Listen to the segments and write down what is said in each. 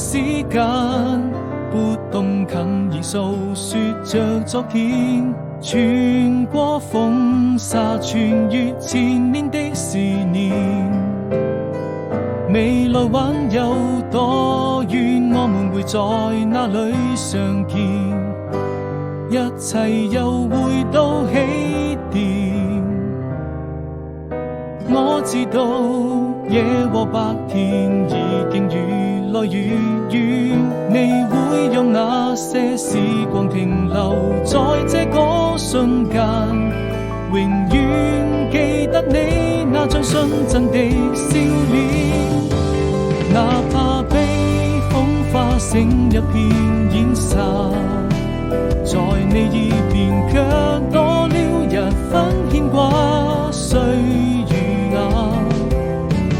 時間，撥動琴弦訴說着昨天，穿過風沙，穿越千年的思念。未來還有多遠，我們會在哪裡相見？一切又回到起點。我知道夜和白天已經越來越遠，你會用那些時光停留在這個瞬間，永遠記得你那張純真的笑臉。哪怕被風化成一片煙沙，在你耳邊卻多了一分牽掛。歲月啊，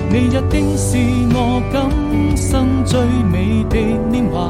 你一定是我今生最美的年華。